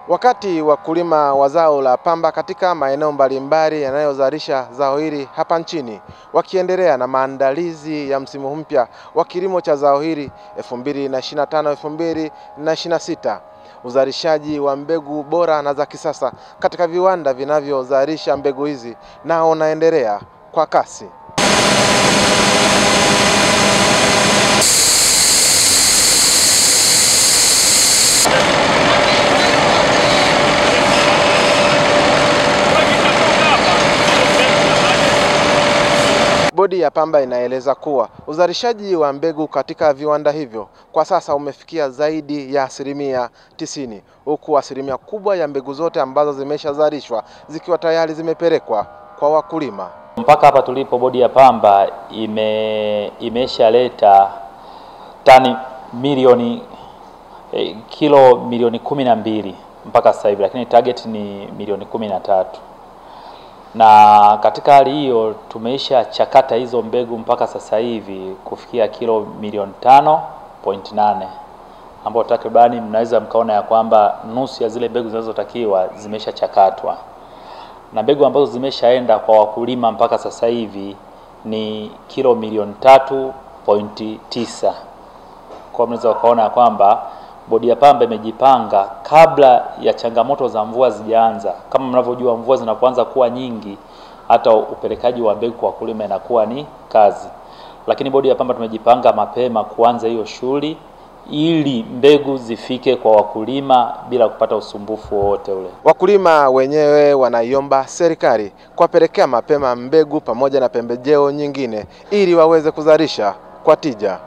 Wakati wakulima wa zao la pamba katika maeneo mbalimbali yanayozalisha zao hili hapa nchini wakiendelea na maandalizi ya msimu mpya wa kilimo cha zao hili 2025-2026, uzalishaji wa mbegu bora na za kisasa katika viwanda vinavyozalisha mbegu hizi nao unaendelea kwa kasi. Bodi ya pamba inaeleza kuwa uzalishaji wa mbegu katika viwanda hivyo kwa sasa umefikia zaidi ya 90%, huku asilimia kubwa ya mbegu zote ambazo zimeshazalishwa zikiwa tayari zimepelekwa kwa wakulima. Mpaka hapa tulipo, bodi ya pamba imeshaleta tani kilo milioni 12 mpaka sasa hivi, lakini target ni milioni 13. Na katika hali hiyo tumeisha chakata hizo mbegu mpaka sasa hivi kufikia kilo milioni 5.8, ambapo takribani mnaweza mkaona ya kwamba nusu ya zile mbegu zinazotakiwa zimesha chakatwa, na mbegu ambazo zimeshaenda kwa wakulima mpaka sasa hivi ni kilo milioni 3.9. Kwa mnaweza ukaona ya kwamba bodi ya pamba imejipanga kabla ya changamoto za mvua zijaanza. Kama mnavyojua, mvua zinapoanza kuwa nyingi, hata upelekaji wa mbegu kwa wakulima inakuwa ni kazi. Lakini bodi ya pamba tumejipanga mapema kuanza hiyo shughuli ili mbegu zifike kwa wakulima bila kupata usumbufu wowote ule. Wakulima wenyewe wanaiomba serikali kuwapelekea mapema mbegu pamoja na pembejeo nyingine ili waweze kuzalisha kwa tija.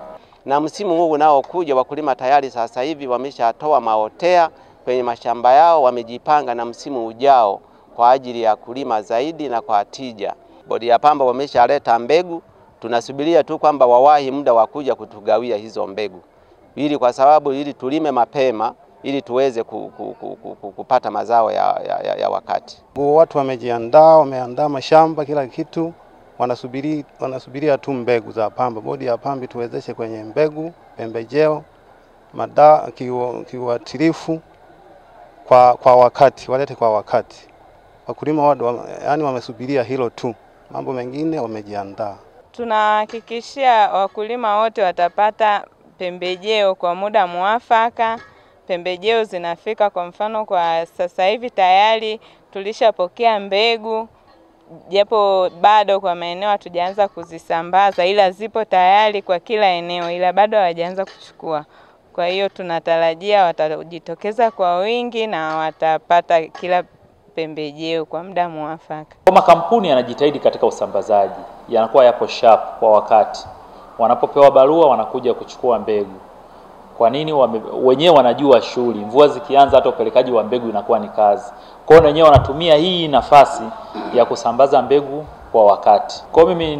Na msimu huu unaokuja wakulima tayari sasa hivi wameshatoa maotea kwenye mashamba yao, wamejipanga na msimu ujao kwa ajili ya kulima zaidi na kwa tija. Bodi ya pamba wameshaleta mbegu, tunasubiria tu kwamba wawahi muda wa kuja kutugawia hizo mbegu. Kwa sababu ili tulime mapema ili tuweze kupata mazao ya wakati. Watu wameandaa mashamba, kila kitu. Wanasubiria tu mbegu za pamba. Bodi ya pamba tuwezeshe kwenye mbegu, pembejeo, madawa, kiuatilifu kwa wakati, walete kwa wakati. Wakulima yani wamesubiria hilo tu, mambo mengine wamejiandaa. Tunahakikishia wakulima wote watapata pembejeo kwa muda muafaka. Pembejeo zinafika, kwa mfano kwa sasa hivi tayari tulishapokea mbegu, japo bado kwa maeneo hatujaanza kuzisambaza, ila zipo tayari kwa kila eneo, ila bado hawajaanza kuchukua. Kwa hiyo tunatarajia watajitokeza kwa wingi na watapata kila pembejeo kwa muda muafaka. Kama kampuni yanajitahidi katika usambazaji, yanakuwa yapo sharp kwa wakati. Wanapopewa barua wanakuja kuchukua mbegu. Kwa nini? Wenyewe wanajua shughuli. Mvua zikianza hata upelekaji wa mbegu inakuwa ni kazi. Kwa hiyo wenyewe wanatumia hii nafasi ya kusambaza mbegu kwa wakati. Kwa mimi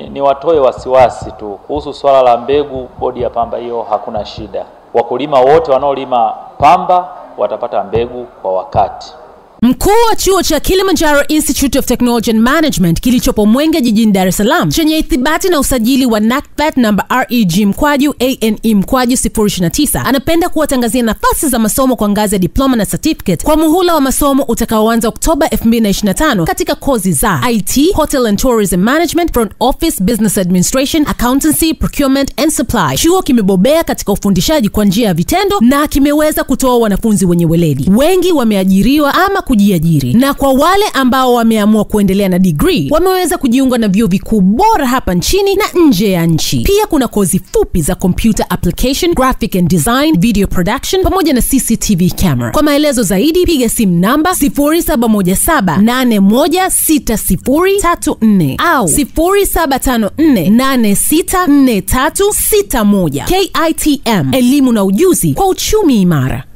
ni watoe wasiwasi tu kuhusu swala la mbegu. Bodi ya pamba hiyo hakuna shida. Wakulima wote wanaolima pamba watapata mbegu kwa wakati. Mkuu wa chuo cha Kilimanjaro Institute of Technology and Management kilichopo Mwenge jijini Dar es Salaam chenye ithibati na usajili wa NACPAT namba REG/ANE/029 anapenda kuwatangazia nafasi za masomo kwa ngazi ya diploma na certificate kwa muhula wa masomo utakaoanza Oktoba 2025 katika kozi za IT, Hotel and Tourism Management, Front Office, Business Administration, Accountancy, Procurement and Supply. Chuo kimebobea katika ufundishaji kwa njia ya vitendo na kimeweza kutoa wanafunzi wenye weledi. Wengi wameajiriwa ama kujiajiri, na kwa wale ambao wameamua kuendelea na degree wameweza kujiunga na vyuo vikuu bora hapa nchini na nje ya nchi. Pia kuna kozi fupi za computer application, graphic and design, video production pamoja na CCTV camera. Kwa maelezo zaidi piga simu namba 0717816034 au 0754864361. KITM, elimu na ujuzi kwa uchumi imara.